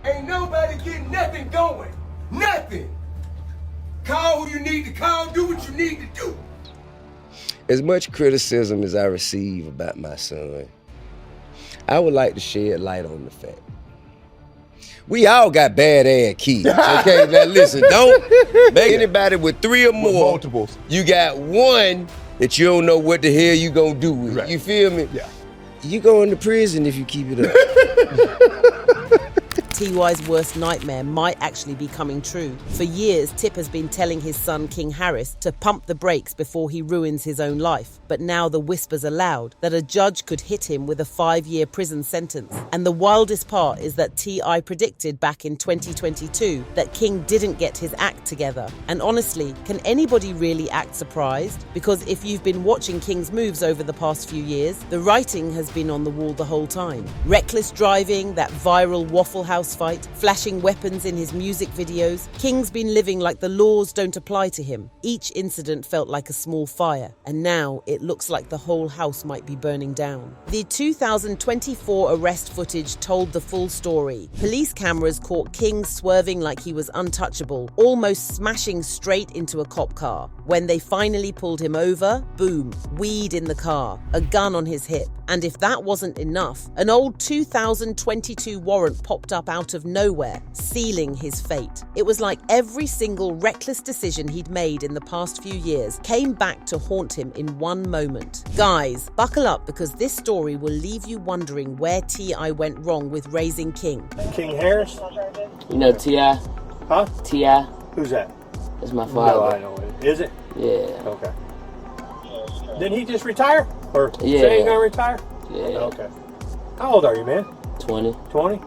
Ain't nobody getting nothing going. Nothing. Call who you need to call, do what you need to do. As much criticism as I receive about my son, I would like to shed light on the fact. We all got bad-ass kids, okay? Now listen, don't make anybody with 3 or more. With multiples. You got one that you don't know what the hell you gonna do with. Right. You feel me? Yeah. You going to prison if you keep it up. T.Y.'s worst nightmare might actually be coming true. For years, Tip has been telling his son, King Harris, to pump the brakes before he ruins his own life. But now the whispers are loud that a judge could hit him with a 5-year prison sentence. And the wildest part is that T.I. predicted back in 2022 that King didn't get his act together. And honestly, can anybody really act surprised? Because if you've been watching King's moves over the past few years, the writing has been on the wall the whole time. Reckless driving, that viral Waffle House fight, flashing weapons in his music videos. King's been living like the laws don't apply to him. Each incident felt like a small fire, and now it looks like the whole house might be burning down. The 2024 arrest footage told the full story. Police cameras caught King swerving like he was untouchable, almost smashing straight into a cop car. When they finally pulled him over, boom, weed in the car, a gun on his hip. And if that wasn't enough, an old 2022 warrant popped up out of nowhere, sealing his fate. It was like every single reckless decision he'd made in the past few years came back to haunt him in one moment. Guys, buckle up, because this story will leave you wondering where T.I. went wrong with raising King. King Harris? You know T.I.? Huh? T.I.? Who's that? That's my father. No, I know it. Is it? Yeah. Okay. Didn't he just retire? Or yeah. say he's gonna retire? Yeah. Okay. How old are you, man? 20. 20?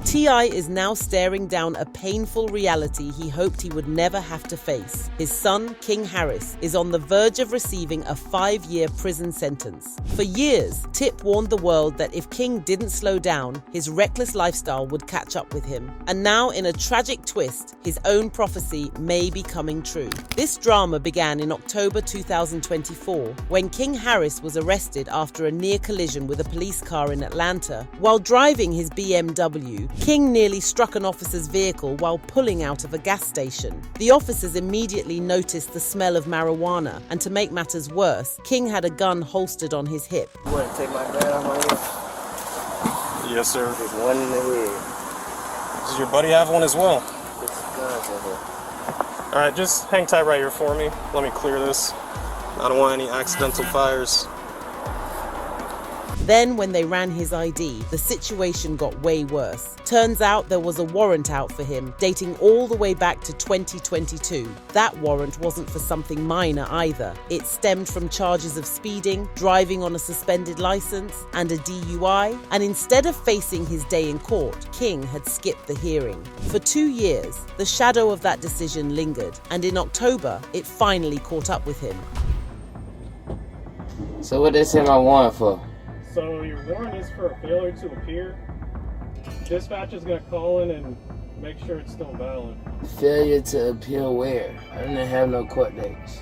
T.I. is now staring down a painful reality he hoped he would never have to face. His son, King Harris, is on the verge of receiving a 5-year prison sentence. For years, Tip warned the world that if King didn't slow down, his reckless lifestyle would catch up with him. And now, in a tragic twist, his own prophecy may be coming true. This drama began in October 2024, when King Harris was arrested after a near collision with a police car in Atlanta. While driving his BMW, King nearly struck an officer's vehicle while pulling out of a gas station. The officers immediately noticed the smell of marijuana, and to make matters worse, King had a gun holstered on his hip. You want to take my gun off my head? Yes, sir. There's one in the head. Does your buddy have one as well? There's guns in here. All right, just hang tight right here for me. Let me clear this. I don't want any accidental fires. Then, when they ran his ID, the situation got way worse. Turns out there was a warrant out for him, dating all the way back to 2022. That warrant wasn't for something minor either. It stemmed from charges of speeding, driving on a suspended license, and a DUI. And instead of facing his day in court, King had skipped the hearing. For 2 years, the shadow of that decision lingered, and in October, it finally caught up with him. So what they send my warrant for? So your warrant is for a failure to appear. Dispatch is going to call in and make sure it's still valid. Failure to appear where? I didn't have no court dates.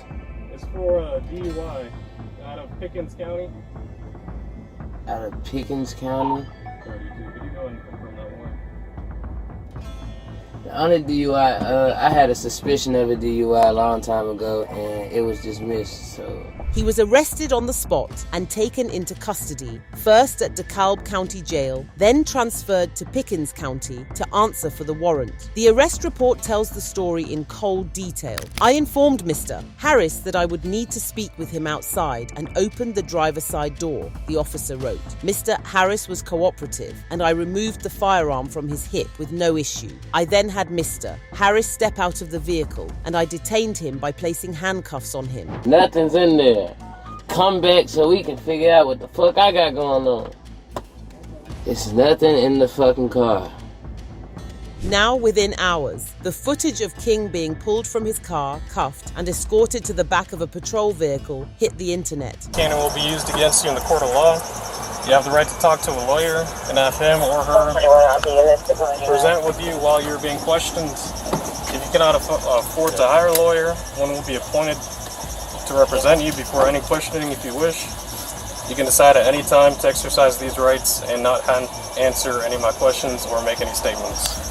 It's for a DUI out of Pickens County. Out of Pickens County? Could you go ahead and confirm that warrant? The only DUI, I had a suspicion of a DUI a long time ago, and it was dismissed, so... He was arrested on the spot and taken into custody, first at DeKalb County Jail, then transferred to Pickens County to answer for the warrant. The arrest report tells the story in cold detail. I informed Mr. Harris that I would need to speak with him outside and opened the driver's side door, the officer wrote. Mr. Harris was cooperative, and I removed the firearm from his hip with no issue. I then had Mr. Harris step out of the vehicle, and I detained him by placing handcuffs on him. Nothing's in there. Come back so we can figure out what the fuck I got going on. There's nothing in the fucking car. Now, within hours, the footage of King being pulled from his car, cuffed, and escorted to the back of a patrol vehicle hit the internet. Canon will be used against you in the court of law. You have the right to talk to a lawyer and have him or her present with you while you're being questioned. If you cannot afford to hire a lawyer, one will be appointed to represent you before any questioning if you wish. You can decide at any time to exercise these rights and not answer any of my questions or make any statements.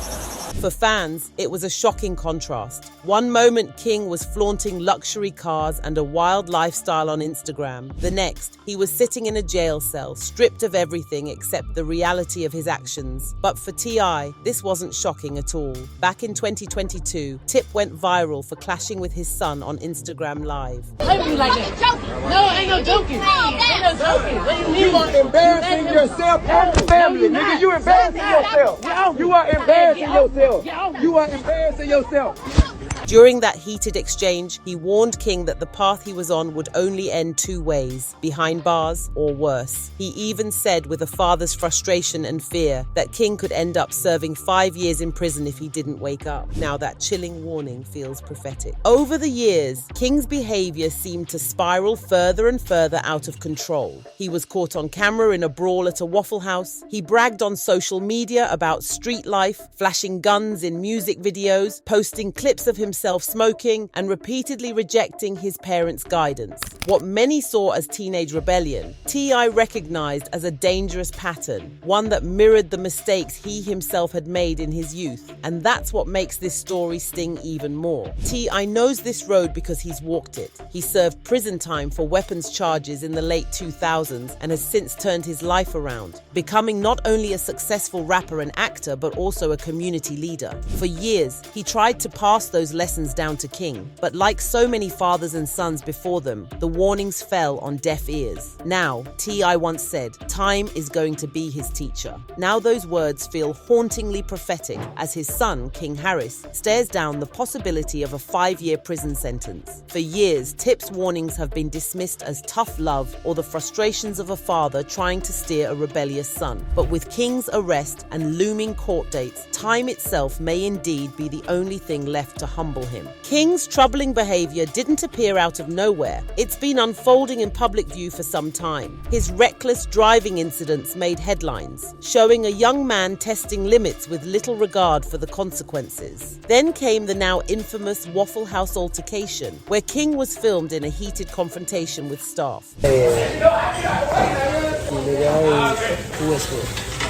For fans, it was a shocking contrast. One moment, King was flaunting luxury cars and a wild lifestyle on Instagram. The next, he was sitting in a jail cell, stripped of everything except the reality of his actions. But for T.I., this wasn't shocking at all. Back in 2022, Tip went viral for clashing with his son on Instagram Live. Don't be like that. No, ain't no joking. Ain't no joking. What do you mean? You are embarrassing yourself and your family, nigga. You embarrassing yourself. You are embarrassing yourself. You are embarrassing yourself. During that heated exchange, he warned King that the path he was on would only end two ways, behind bars or worse. He even said, with a father's frustration and fear, that King could end up serving 5 years in prison if he didn't wake up. Now that chilling warning feels prophetic. Over the years, King's behavior seemed to spiral further and further out of control. He was caught on camera in a brawl at a Waffle House. He bragged on social media about street life, flashing guns in music videos, posting clips of himself smoking, and repeatedly rejecting his parents' guidance. What many saw as teenage rebellion, T.I. recognized as a dangerous pattern, one that mirrored the mistakes he himself had made in his youth. And that's what makes this story sting even more. T.I. knows this road because he's walked it. He served prison time for weapons charges in the late 2000s and has since turned his life around, becoming not only a successful rapper and actor, but also a community leader. For years, he tried to pass those lessons down to King, but like so many fathers and sons before them, the warnings fell on deaf ears. Now, T.I. once said, time is going to be his teacher. Now those words feel hauntingly prophetic as his son, King Harris, stares down the possibility of a 5-year prison sentence. For years, Tip's warnings have been dismissed as tough love or the frustrations of a father trying to steer a rebellious son. But with King's arrest and looming court dates, time itself may indeed be the only thing left to humble him. King's troubling behavior didn't appear out of nowhere. It's been unfolding in public view for some time. His reckless driving incidents made headlines, showing a young man testing limits with little regard for the consequences. Then came the now infamous Waffle House altercation, where King was filmed in a heated confrontation with staff.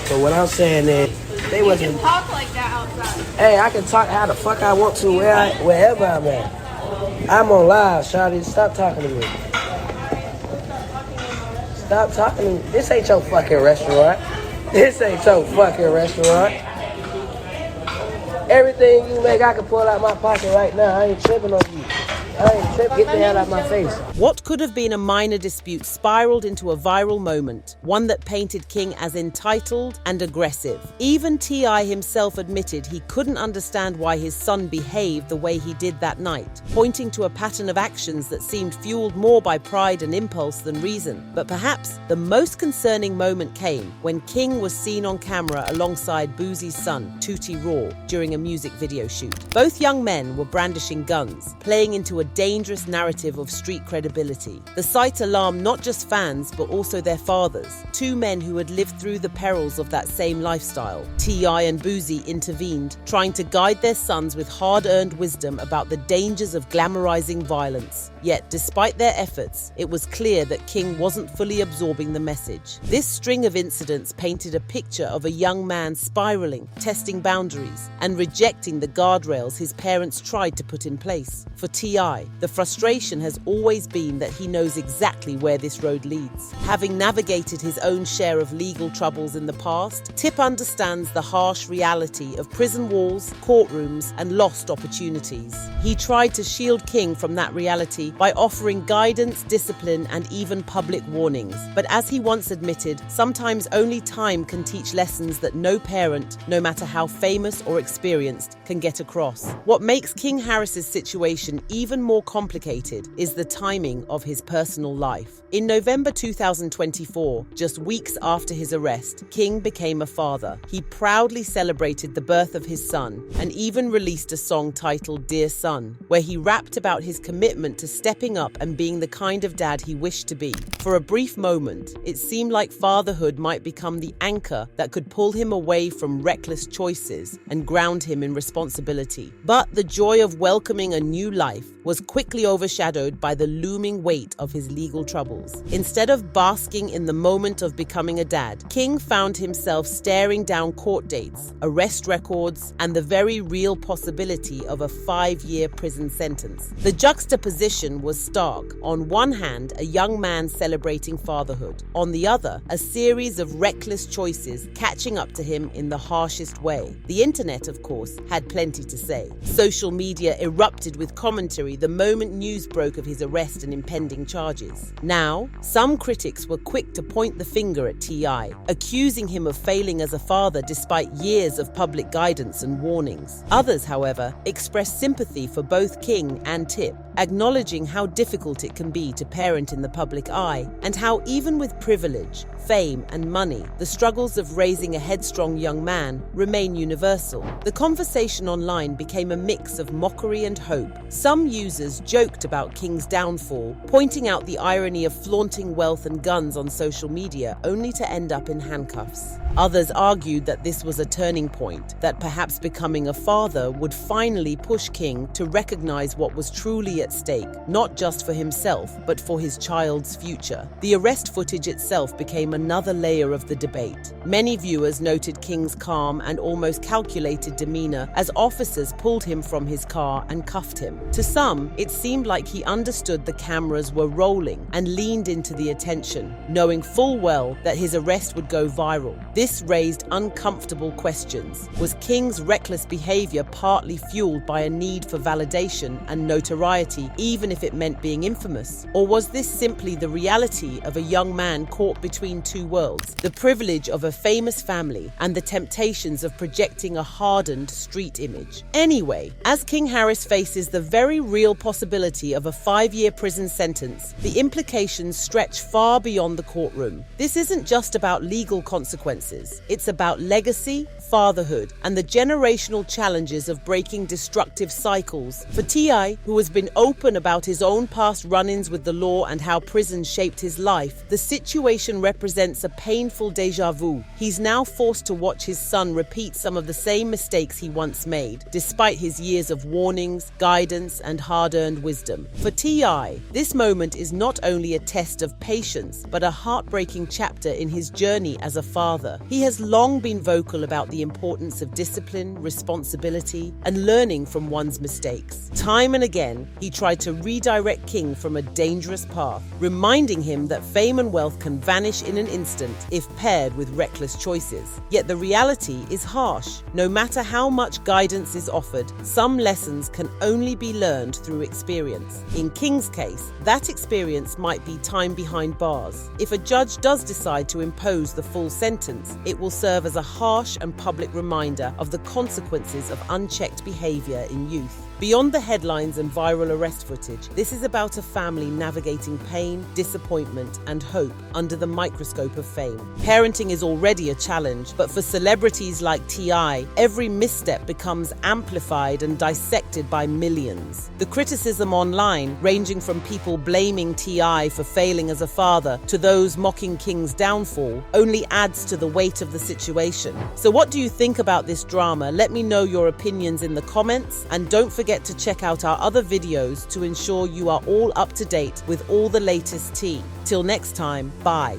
So what I'm saying is, they wasn't. You can talk like that outside. Hey, I can talk how the fuck I want to wherever I'm at. I'm on live, shawty. Stop talking to me. Stop talking to me. This ain't your fucking restaurant. This ain't your fucking restaurant. Everything you make, I can pull out my pocket right now. I ain't tripping on you. I ain't tripping. Get the hell out of my face. What could have been a minor dispute spiraled into a viral moment, one that painted King as entitled and aggressive. Even T.I. himself admitted he couldn't understand why his son behaved the way he did that night, pointing to a pattern of actions that seemed fueled more by pride and impulse than reason. But perhaps the most concerning moment came when King was seen on camera alongside Boozie's son, Tootie Raw, during a music video shoot. Both young men were brandishing guns, playing into a dangerous narrative of street credibility. The sight alarmed not just fans, but also their fathers, two men who had lived through the perils of that same lifestyle. T.I. and Boozie intervened, trying to guide their sons with hard-earned wisdom about the dangers of glamorizing violence. Yet, despite their efforts, it was clear that King wasn't fully absorbing the message. This string of incidents painted a picture of a young man spiraling, testing boundaries, and rejecting the guardrails his parents tried to put in place. For T.I., the frustration has always been that he knows exactly where this road leads. Having navigated his own share of legal troubles in the past, Tip understands the harsh reality of prison walls, courtrooms, and lost opportunities. He tried to shield King from that reality by offering guidance, discipline, and even public warnings. But as he once admitted, sometimes only time can teach lessons that no parent, no matter how famous or experienced, can get across. What makes King Harris's situation even more complicated is the timing of his personal life. In November 2024, just weeks after his arrest, King became a father. He proudly celebrated the birth of his son and even released a song titled Dear Son, where he rapped about his commitment to stepping up and being the kind of dad he wished to be. For a brief moment, it seemed like fatherhood might become the anchor that could pull him away from reckless choices and ground him in responsibility. But the joy of welcoming a new life was quickly overshadowed by the looming weight of his legal troubles. Instead of basking in the moment of becoming a dad, King found himself staring down court dates, arrest records, and the very real possibility of a 5-year prison sentence. The juxtaposition was stark. On one hand, a young man celebrating fatherhood. On the other, a series of reckless choices catching up to him in the harshest way. The internet, of course, had plenty to say. Social media erupted with commentary the moment news broke of his arrest and impending charges. Now, some critics were quick to point the finger at T.I., accusing him of failing as a father despite years of public guidance and warnings. Others, however, expressed sympathy for both King and Tip, acknowledging how difficult it can be to parent in the public eye, and how even with privilege, fame, and money, the struggles of raising a headstrong young man remain universal. The conversation online became a mix of mockery and hope. Some users joked about King's downfall, pointing out the irony of flaunting wealth and guns on social media only to end up in handcuffs. Others argued that this was a turning point, that perhaps becoming a father would finally push King to recognize what was truly at stake, not just for himself, but for his child's future. The arrest footage itself became another layer of the debate. Many viewers noted King's calm and almost calculated demeanor as officers pulled him from his car and cuffed him. To some, it seemed like he understood the cameras were rolling and leaned into the attention, knowing full well that his arrest would go viral. This raised uncomfortable questions. Was King's reckless behavior partly fueled by a need for validation and notoriety, even if it meant being infamous? Or was this simply the reality of a young man caught between two worlds, the privilege of a famous family and the temptations of projecting a hardened street image? Anyway, as King Harris faces the very real possibility of a 5-year prison sentence, the implications stretch far beyond the courtroom. This isn't just about legal consequences. It's about legacy, fatherhood, and the generational challenges of breaking destructive cycles. For T.I., who has been open about his own past run-ins with the law and how prison shaped his life, the situation represents a painful déjà vu. He's now forced to watch his son repeat some of the same mistakes he once made, despite his years of warnings, guidance, and hard-earned wisdom. For T.I., this moment is not only a test of patience, but a heartbreaking chapter in his journey as a father. He has long been vocal about the importance of discipline, responsibility, and learning from one's mistakes. Time and again, he tried to redirect King from a dangerous path, reminding him that fame and wealth can vanish in an instant if paired with reckless choices. Yet the reality is harsh. No matter how much guidance is offered, some lessons can only be learned through experience. In King's case, that experience might be time behind bars. If a judge does decide to impose the full sentence, it will serve as a harsh and public reminder of the consequences of unchecked behavior in youth. Beyond the headlines and viral arrest footage, this is about a family navigating pain, disappointment, and hope under the microscope of fame. Parenting is already a challenge, but for celebrities like T.I., every misstep becomes amplified and dissected by millions. The criticism online, ranging from people blaming T.I. for failing as a father to those mocking King's downfall, only adds to the weight of the situation. So what do you think about this drama? Let me know your opinions in the comments, and don't forget to check out our other videos to ensure you are all up to date with all the latest tea. Till next time, bye.